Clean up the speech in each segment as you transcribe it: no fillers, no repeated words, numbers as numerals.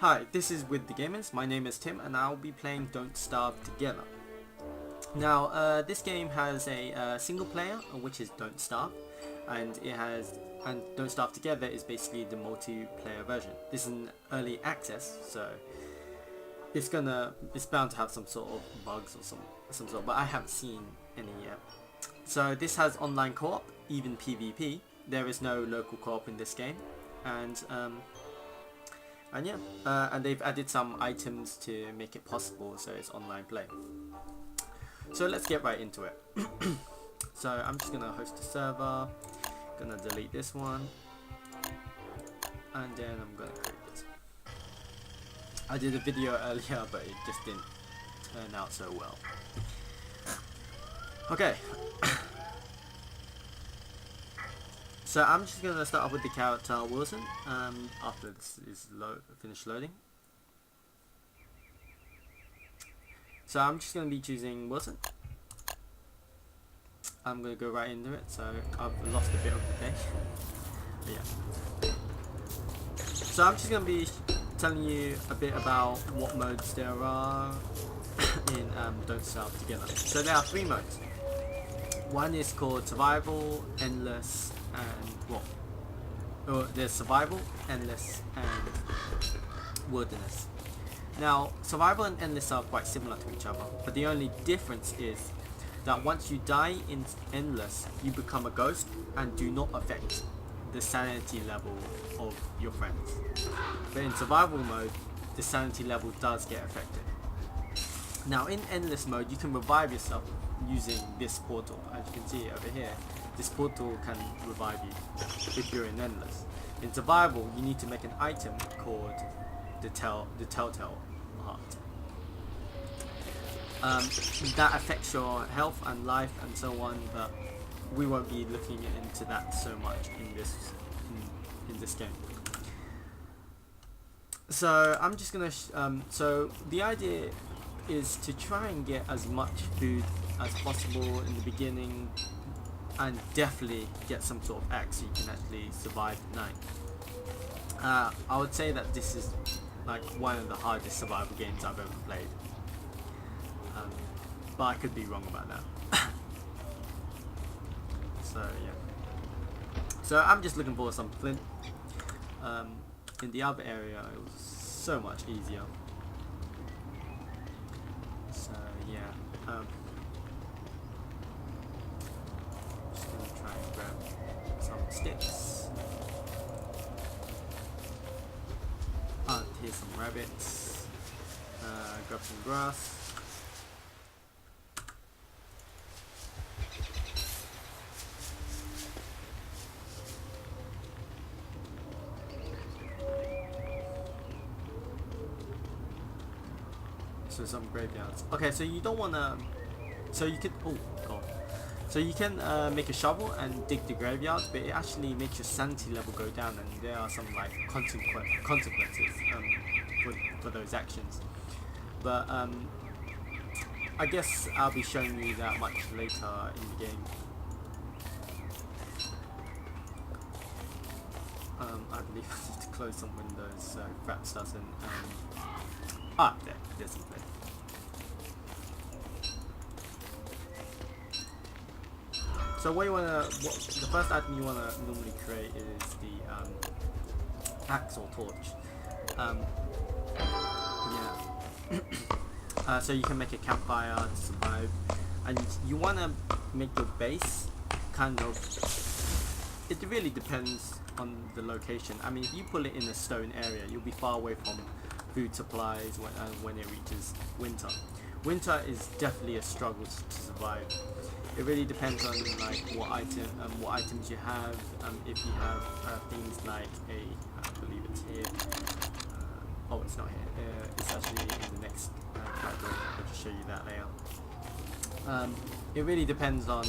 Hi, this is WithTheGamers. My name is Tim and I'll be playing Don't Starve Together. Now, this game has a single player, which is Don't Starve, and Don't Starve Together is basically the multiplayer version. This is an early access, so it's bound to have some sort of bugs or some sort, but I haven't seen any yet. So this has online co-op, even PvP. There is no local co-op in this game, and they've added some items to make it possible, so it's online play. So let's get right into it. So I'm just gonna host a server, gonna delete this one, and then I'm gonna create this. I did a video earlier, but it just didn't turn out so well. Okay. So I'm just gonna start off with the character Wilson. After this is finished loading. So I'm just gonna be choosing Wilson. I'm gonna go right into it. So I've lost a bit of the day. But yeah. So I'm just gonna be telling you a bit about what modes there are in Don't Starve Together. So there are 3 modes. One is called Survival, Endless, and there's Survival, Endless, and Wilderness. Now, Survival and Endless are quite similar to each other, but the only difference is that once you die in Endless, you become a ghost and do not affect the sanity level of your friends. But in Survival mode, the sanity level does get affected. Now, in Endless mode, you can revive yourself using this portal. As you can see over here, this portal can revive you if you're in Endless. In Survival, you need to make an item called the Telltale Heart. That affects your health and life and so on, but we won't be looking into that so much in this game. So I'm just gonna so the idea is to try and get as much food as possible in the beginning, and definitely get some sort of axe so you can actually survive the night. I would say that this is like one of the hardest survival games I've ever played, but I could be wrong about that. So yeah, so I'm just looking for some flint. In the other area it was so much easier. So yeah, just gonna try and grab some sticks. Here's some rabbits. Grab some grass. So some graveyards. Okay, so you don't wanna. So you can. Oh god. So you can make a shovel and dig the graveyards, but it actually makes your sanity level go down, and there are some like consequences for those actions. But I guess I'll be showing you that much later in the game. I believe I need to close some windows so Fraps doesn't. There's some flint. So the first item you wanna normally create is the axe or torch. So you can make a campfire to survive, and you wanna make your base kind of. It really depends on the location. I mean, if you pull it in a stone area, you'll be far away from food supplies when it reaches winter. Winter is definitely a struggle to survive. It really depends on like what items you have. If you have things like I believe it's here. Oh, it's not here. It's actually in the next category. I'll just show you that later. It really depends on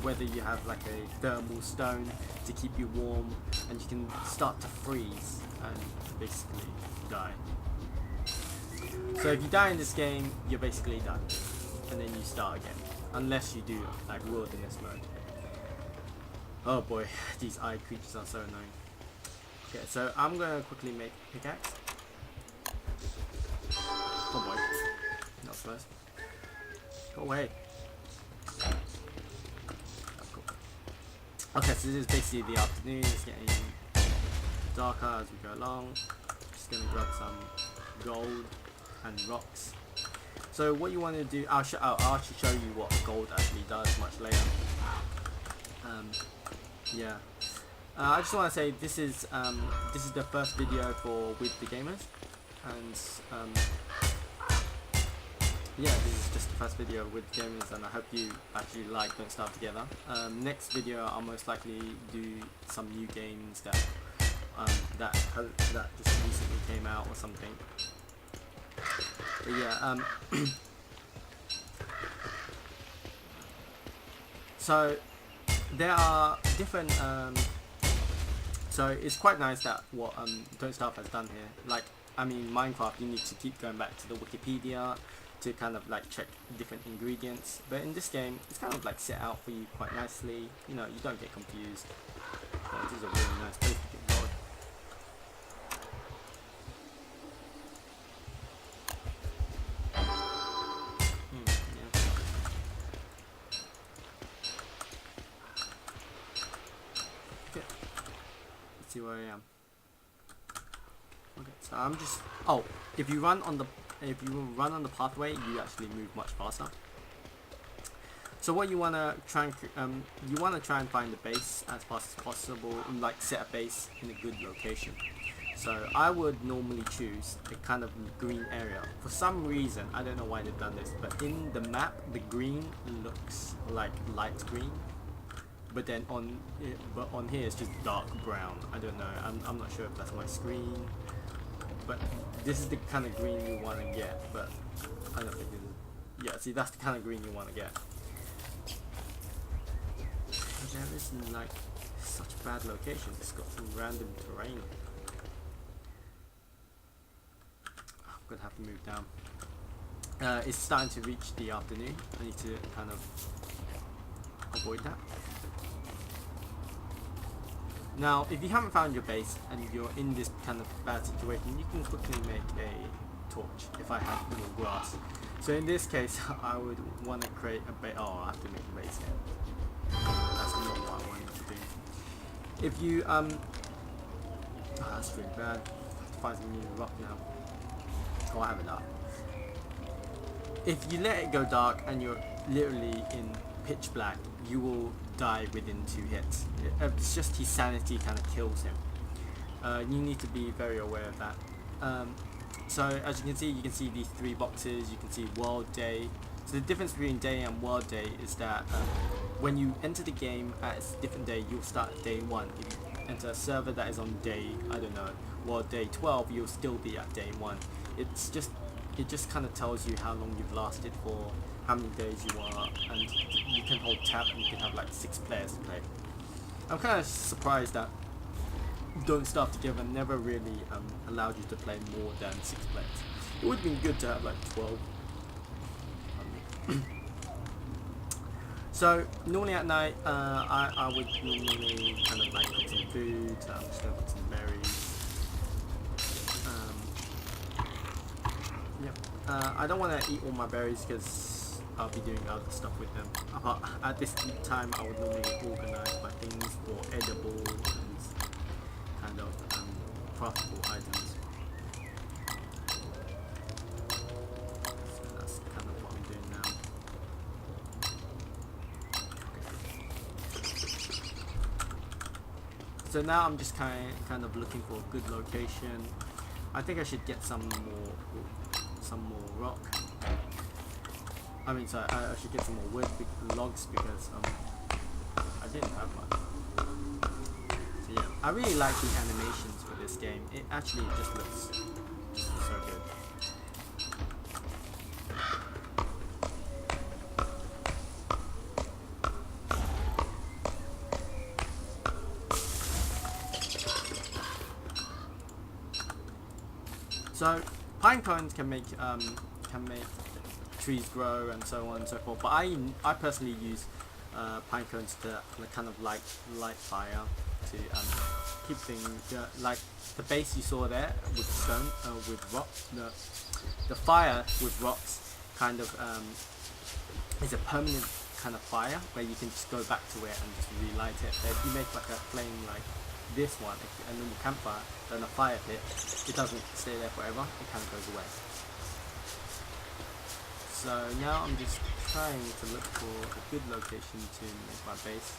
whether you have like a thermal stone to keep you warm, and you can start to freeze and basically die. So if you die in this game, you're basically done, and then you start again, unless you do like wilderness mode. Oh boy, these eye creatures are so annoying. Okay, so I'm gonna quickly make pickaxe. Oh boy. Not close. Go away. Cool. Okay, so this is basically the afternoon. It's getting darker as we go along. Just gonna grab some gold and rocks. So what you want to do, I'll actually show you what gold actually does much later. Yeah. I just want to say this is the first video for WithTheGamers, and yeah, this is just the first video with WithTheGamers, and I hope you actually like Don't Starve Together. Next video I'll most likely do some new games that that just recently came out or something. But yeah, so there are different so it's quite nice that what Don't Starve has done here. Like, I mean, Minecraft, you need to keep going back to the Wikipedia to kind of like check different ingredients, but in this game it's kind of like set out for you quite nicely. You know, you don't get confused. Oh, this is a really nice place to get going. See where I am. Okay, so I'm just. Oh, if you run on the pathway, you actually move much faster. So what you wanna try and find the base as fast as possible, and like set a base in a good location. So I would normally choose a kind of green area. For some reason, I don't know why they've done this, but in the map, the green looks like light green. But then on here it's just dark brown. I don't know. I'm not sure if that's my screen, but this is the kind of green you want to get. But I don't think this is. Yeah, see, that's the kind of green you want to get. But there is like such bad location. It's got some random terrain. I'm gonna have to move down. It's starting to reach the afternoon. I need to kind of avoid that. Now, if you haven't found your base and you're in this kind of bad situation, you can quickly make a torch if I have more grass. So in this case, I would want to create a base. Oh, I have to make a base here. That's not what I wanted to do. If you oh, that's really bad. I have to find some new rock now. Oh, I have enough. If you let it go dark and you're literally in pitch black, you will die within 2 hits. It's just his sanity kind of kills him. You need to be very aware of that. So as you can see these 3 boxes. You can see world, day. So the difference between day and world day is that when you enter the game at a different day, you'll start at day 1. If you enter a server that is on day, I don't know, world day 12, you'll still be at day 1. It just kind of tells you how long you've lasted for, how many days you are, and you can hold tab and you can have like 6 players to play. I'm kind of surprised that Don't Starve Together never really allowed you to play more than 6 players. It would have been good to have like 12. So normally at night, I would normally kind of like cook some food. So I'm just gonna put some berries. I don't want to eat all my berries because I'll be doing other stuff with them. At this time, I would normally organize my things for edible and kind of craftable items. So that's kind of what I'm doing now. Okay. So now I'm just kind of looking for a good location. I think I should get some more rock. I mean, sorry, I should get some more wood, logs, because I didn't have one. So yeah, I really like the animations for this game. It actually just looks so good. So pine cones can make trees grow and so on and so forth, but I personally use pine cones to kind of light fire to keep things like the base you saw there with stone with rock. the fire with rocks kind of is a permanent kind of fire where you can just go back to it and just relight it. But if you make like a flame like this one, a normal campfire, then a fire pit, it doesn't stay there forever, it kind of goes away. So now I'm just trying to look for a good location to make my base,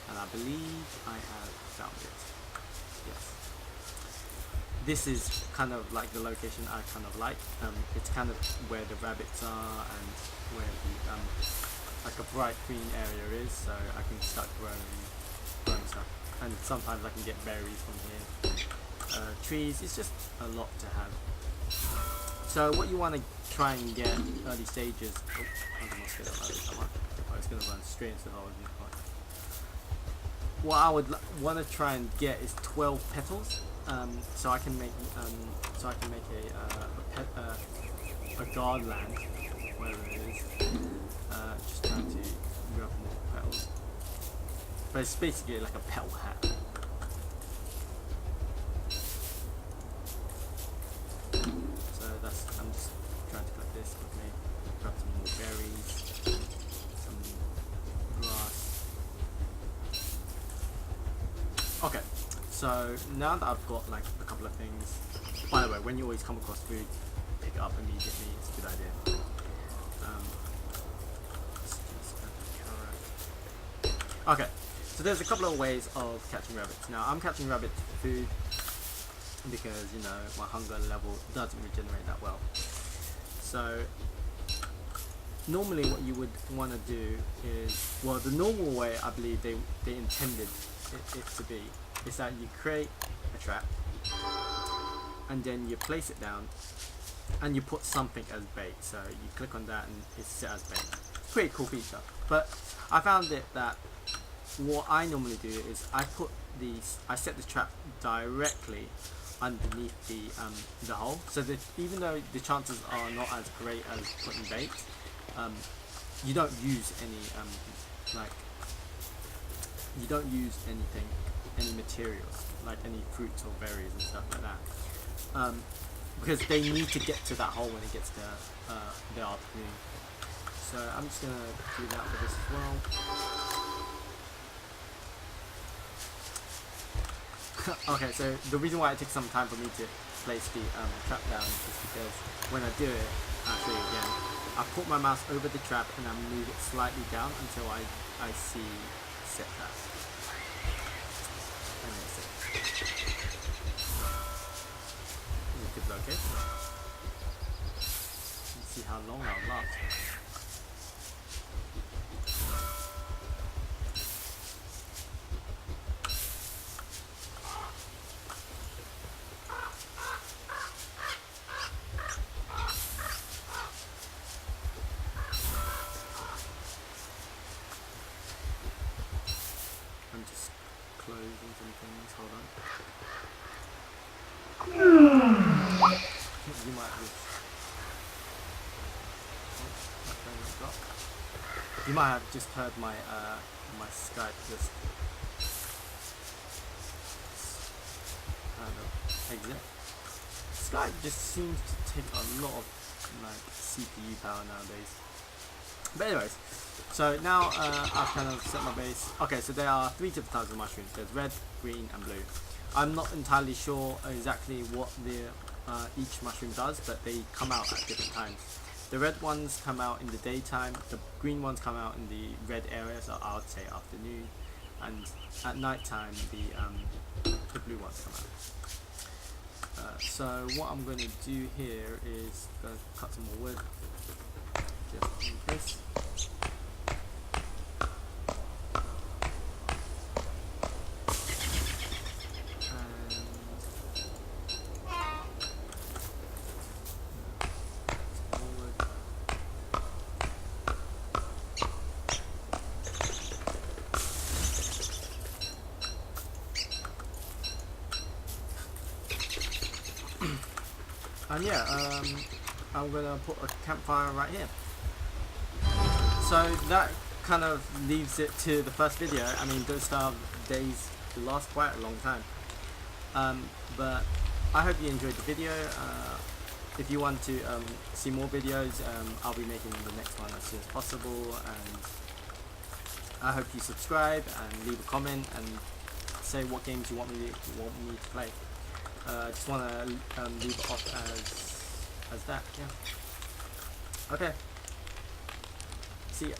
and I believe I have found it. Yes. This is kind of like the location I kind of like. It's kind of where the rabbits are and where the like a bright green area is, so I can start growing stuff. And sometimes I can get berries from here. Trees, it's just a lot to have. So what you want to try and get early stages. Oh, I don't know what's going on. Oh, it's going to run straight into the hole. What I would want to try and get is 12 petals. So I can make a garland, whatever it is. Just trying to grab more petals. But it's basically like a petal hat. So I'm just trying to collect this with me. Grab some more berries, some grass. Okay, so now that I've got like a couple of things. By the way, when you always come across food, pick it up immediately. It's a good idea. Okay, so there's a couple of ways of catching rabbits. Now I'm catching rabbits for food because, you know, my hunger level doesn't regenerate that well. So normally what you would want to do is, well, the normal way I believe they intended it to be is that you create a trap and then you place it down and you put something as bait. So you click on that and it's set as bait. Pretty cool feature. But I found it that what I normally do is I set the trap directly underneath the hole, so that even though the chances are not as great as putting bait, you don't use any materials like any fruits or berries and stuff like that, because they need to get to that hole when it gets to the afternoon. So I'm just gonna do that for this as well. Okay, so the reason why it takes some time for me to place the trap down is because when I do it, I'll show you again, I put my mouse over the trap and I move it slightly down until I see set that. And then set. This is a good location. Let's see how long I'll last. I'm just closing some things, hold on. You might have just heard my my Skype just kind of exit. Skype just seems to take a lot of like CPU power nowadays. But anyways, so now I've kind of set my base. Okay, so there are 3 different types of mushrooms. There's red, green and blue. I'm not entirely sure exactly what each mushroom does, but they come out at different times. The red ones come out in the daytime, the green ones come out in the red area, so I would say afternoon, and at night time the blue ones come out. So what I'm going to do here is cut some more wood, just in case. And yeah, I'm gonna put a campfire right here. So that kind of leaves it to the first video. I mean, Don't Starve days last quite a long time. But I hope you enjoyed the video. if you want to see more videos, I'll be making the next one as soon as possible, and I hope you subscribe and leave a comment and say what games you want me to play. I just want to leave it off as that. Yeah. Okay. See ya.